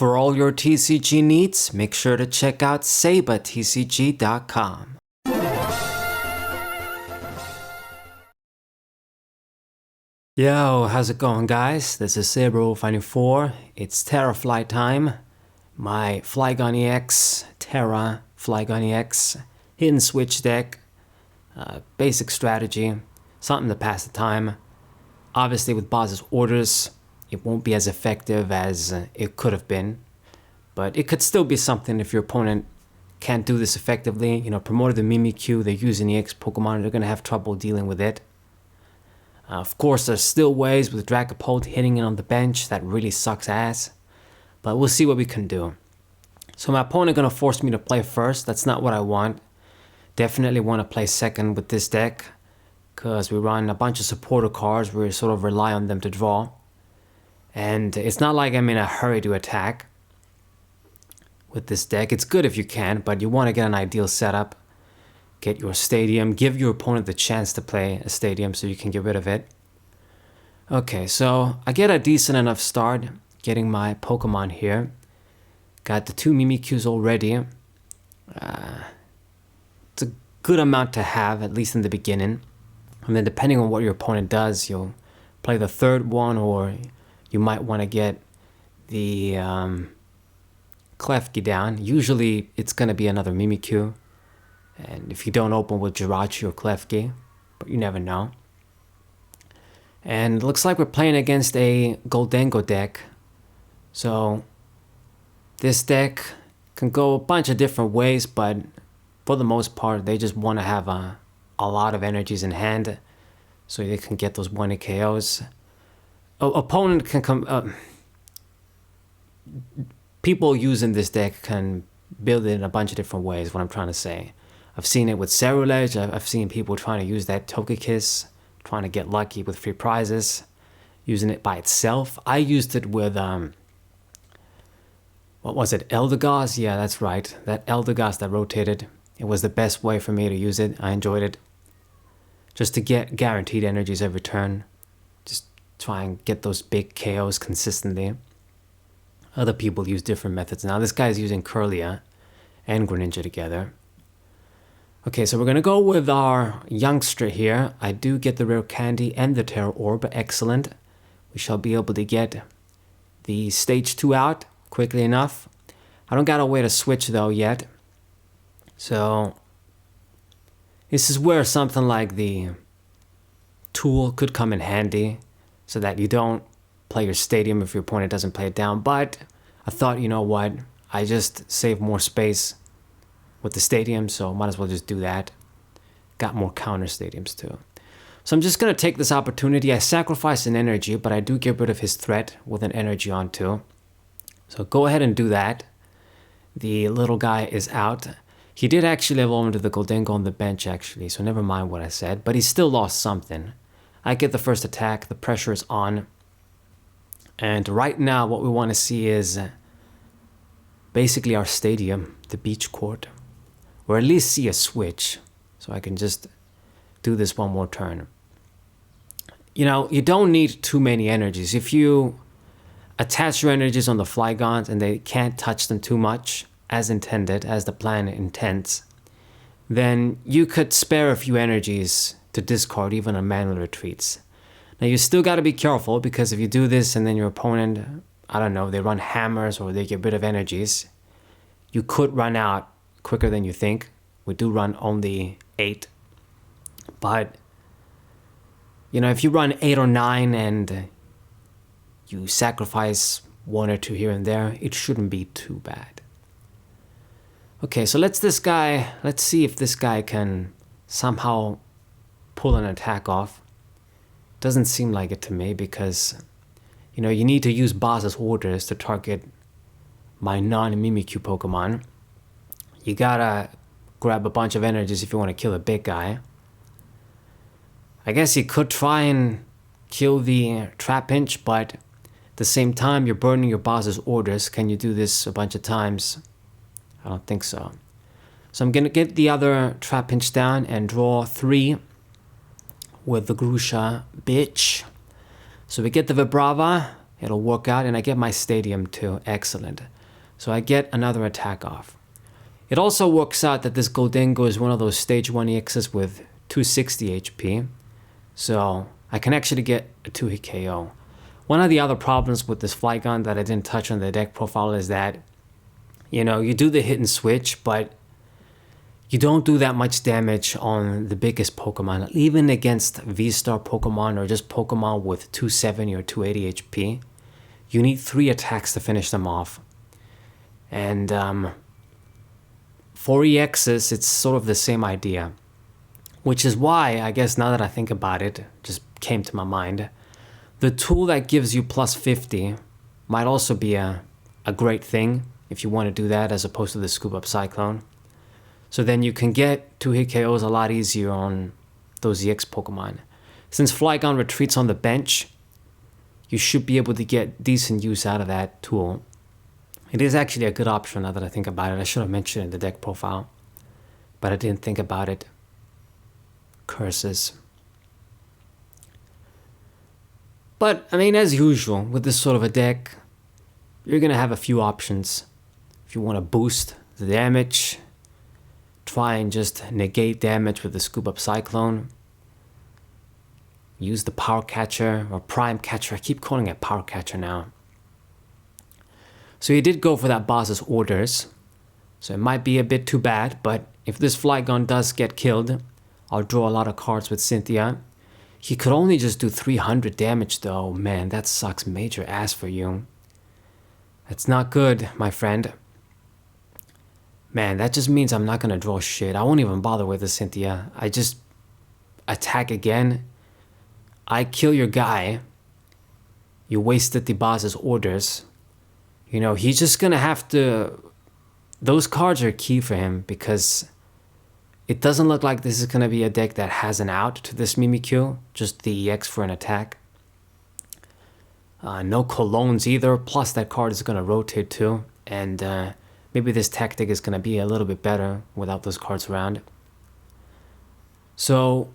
For all your TCG needs, make sure to check out sabatcg.com. Yo, how's it going, guys? This is Saber054. It's Terra Fly time. My Flygon EX, Terra Flygon EX, hidden switch deck, basic strategy, something to pass the time. Obviously with boss's orders, it won't be as effective as it could have been, but it could still be something if your opponent can't do this effectively. You know, promoted the Mimikyu, they're using the EX Pokemon, they're going to have trouble dealing with it. Of course, there's still ways with Dragapult hitting it on the bench that really sucks ass, but we'll see what we can do. So my opponent going to force me to play first. That's not what I want. Definitely want to play second with this deck, because we run a bunch of supporter cards where we sort of rely on them to draw. And it's not like I'm in a hurry to attack with this deck. It's good if you can, but you want to get an ideal setup. Get your stadium, give your opponent the chance to play a stadium so you can get rid of it. Okay, so I get a decent enough start getting my Pokemon here. Got the 2 Mimikyus already. It's a good amount to have, at least in the beginning. And then depending on what your opponent does, you'll play the third one, or you might want to get the Klefki down. Usually it's going to be another Mimikyu. And if you don't open with Jirachi or Klefki, but you never know. And it looks like we're playing against a Gholdengo deck. So this deck can go a bunch of different ways, but for the most part, they just want to have a lot of energies in hand so they can get those 1 KOs. Opponent can come... people using this deck can build it in a bunch of different ways, what I'm trying to say. I've seen it with Cerulege, I've seen people trying to use that Togekiss, trying to get lucky with free prizes, using it by itself. I used it with, what was it, Eldegoss? Yeah, that's right, that Eldegoss that rotated. It was the best way for me to use it, I enjoyed it. Just to get guaranteed energies every turn. Just try and get those big KOs consistently. Other people use different methods. Now this guy's using Kirlia and Greninja together. Okay, so we're going to go with our youngster here. I do get the rare candy and the Terra Orb. Excellent. We shall be able to get the stage 2 out quickly enough. I don't got a way to switch though yet. So this is where something like the tool could come in handy, so that you don't play your stadium if your opponent doesn't play it down. But I thought, you know what, I just save more space with the stadium, so might as well just do that. Got more counter stadiums too. So I'm just going to take this opportunity. I sacrifice an energy, but I do get rid of his threat with an energy on too. So go ahead and do that. The little guy is out. He did actually evolve into the Gholdengo on the bench actually, so never mind what I said, but he still lost something. I get the first attack, the pressure is on. And right now what we want to see is basically our stadium, the beach court. Or at least see a switch, so I can just do this one more turn. You know, you don't need too many energies. If you attach your energies on the Flygons and they can't touch them too much, as intended, as the plan intends, then you could spare a few energies to discard even on manual retreats. Now you still got to be careful, because if you do this and then your opponent, I don't know, they run hammers or they get rid of energies, you could run out quicker than you think. We do run only 8, but you know, if you run 8 or 9 and you sacrifice 1 or 2 here and there, it shouldn't be too bad. Okay, so let's see if this guy can somehow pull an attack off. Doesn't seem like it to me, because you know, you need to use boss's orders to target my non-Mimikyu Pokemon. You gotta grab a bunch of energies if you want to kill a big guy. I guess you could try and kill the Trapinch, but at the same time you're burning your boss's orders. Can you do this a bunch of times? I don't think so. So I'm gonna get the other Trapinch down and draw 3 with the Grusha bitch. So we get the Vibrava. It'll work out, and I get my stadium too. Excellent. So I get another attack off. It also works out that this Gholdengo is one of those stage 1 EXs with 260 HP. So I can actually get a 2-hit KO. One of the other problems with this Flygon that I didn't touch on the deck profile is that, you know, you do the hit and switch, but you don't do that much damage on the biggest Pokemon. Even against V-Star Pokemon or just Pokemon with 270 or 280 HP, you need 3 attacks to finish them off. And for EXs, it's sort of the same idea. Which is why, I guess now that I think about it, just came to my mind, the tool that gives you plus 50 might also be a great thing if you want to do that as opposed to the Scoop Up Cyclone. So then you can get 2-hit KOs a lot easier on those EX Pokemon. Since Flygon retreats on the bench, you should be able to get decent use out of that tool. It is actually a good option now that I think about it. I should have mentioned it in the deck profile, but I didn't think about it. Curses. But, I mean, as usual, with this sort of a deck, you're going to have a few options. If you want to boost the damage, try and just negate damage with the Scoop Up Cyclone. Use the Power Catcher or Prime Catcher. I keep calling it Power Catcher now. So you did go for that boss's orders. So it might be a bit too bad, but if this Flygon does get killed, I'll draw a lot of cards with Cynthia. He could only just do 300 damage though. Man, that sucks major ass for you. That's not good, my friend. Man, that just means I'm not gonna draw shit. I won't even bother with the Cynthia. I just attack again. I kill your guy. You wasted the boss's orders. You know, he's just gonna have to... Those cards are key for him because it doesn't look like this is gonna be a deck that has an out to this Mimikyu. Just the EX for an attack. No Colognes either. Plus that card is gonna rotate too. And maybe this tactic is going to be a little bit better without those cards around. So,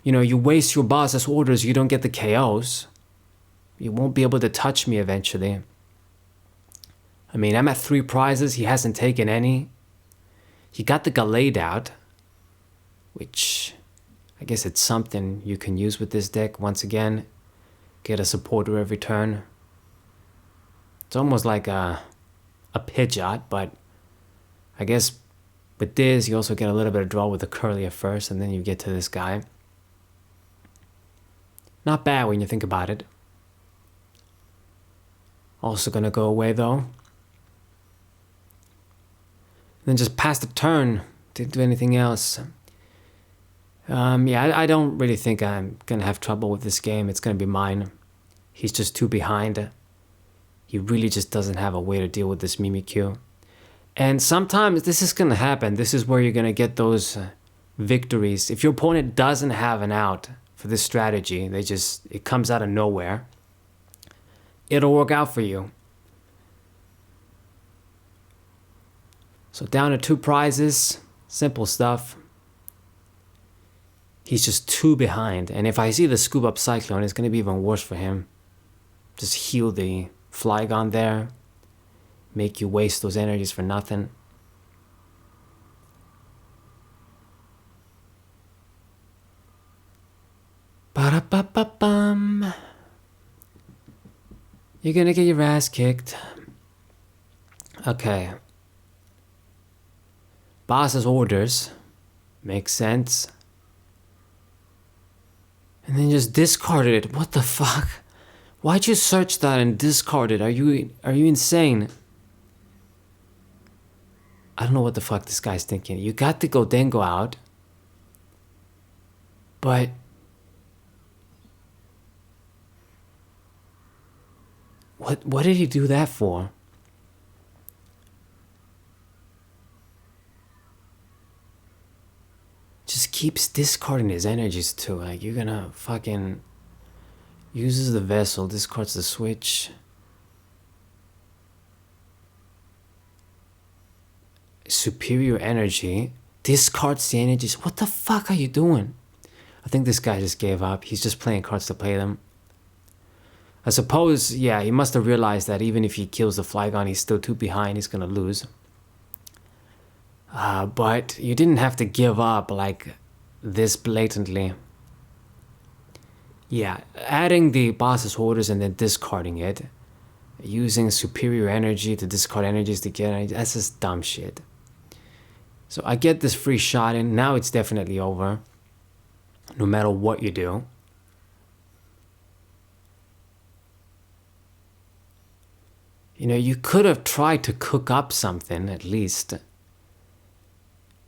you know, you waste your boss's orders, you don't get the KOs. You won't be able to touch me eventually. I mean, I'm at 3 prizes, he hasn't taken any. He got the Gallade out, which I guess it's something you can use with this deck once again. Get a supporter every turn. It's almost like a Pidgeot, but I guess with this you also get a little bit of draw with the Curly at first, and then you get to this guy. Not bad when you think about it. Also gonna go away though. Then just pass the turn. Didn't do anything else. Yeah, I don't really think I'm gonna have trouble with this game. It's gonna be mine. He's just too behind. He really just doesn't have a way to deal with this Mimikyu. And sometimes this is going to happen. This is where you're going to get those victories. If your opponent doesn't have an out for this strategy, it comes out of nowhere, it'll work out for you. So down to 2 prizes, simple stuff. He's just too behind. And if I see the Scoop Up Cyclone, it's going to be even worse for him. Just heal the Flygon there, make you waste those energies for nothing. Ba-da-ba-ba-bum. You're gonna get your ass kicked. Okay. Boss's orders. Makes sense. And then just discarded it. What the fuck? Why'd you search that and discard it? Are you insane? I don't know what the fuck this guy's thinking. You got the Gholdengo out, but what did he do that for? Just keeps discarding his energies too. Like, you're gonna fucking... Uses the vessel, discards the switch. Superior energy. Discards the energies. What the fuck are you doing? I think this guy just gave up. He's just playing cards to play them. I suppose, yeah, he must have realized that even if he kills the Flygon, he's still 2 behind, he's gonna lose. But you didn't have to give up like this blatantly. Yeah, adding the boss's orders and then discarding it, using superior energy to discard energies to get energy, that's just dumb shit. So I get this free shot in, now it's definitely over, no matter what you do. You know, you could have tried to cook up something, at least.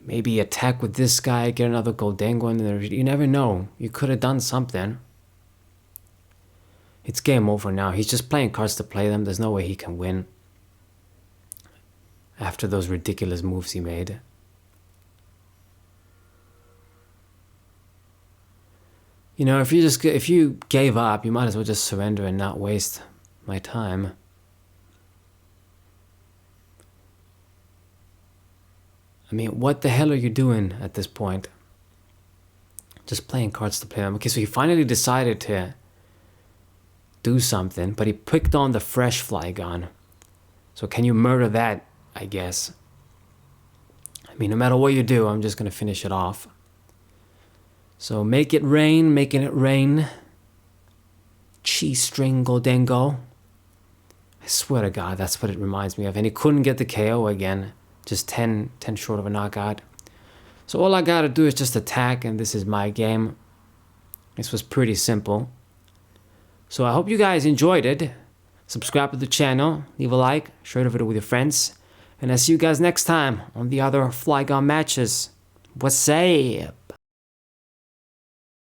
Maybe attack with this guy, get another Gholdengo in there. You never know. You could have done something. It's game over now. He's just playing cards to play them. There's no way he can win. After those ridiculous moves he made. You know, if you gave up, you might as well just surrender and not waste my time. I mean, what the hell are you doing at this point? Just playing cards to play them. Okay, so he finally decided to do something, but he picked on the fresh Flygon. So can you murder that, I guess? I mean, no matter what you do, I'm just going to finish it off. So make it rain, making it rain. Cheese string Gholdengo. I swear to God, that's what it reminds me of. And he couldn't get the KO again. Just 10 short of a knockout. So all I gotta do is just attack, and this is my game. This was pretty simple. So I hope you guys enjoyed it. Subscribe to the channel, leave a like, share the video with your friends. And I'll see you guys next time on the other Flygon matches. What's up?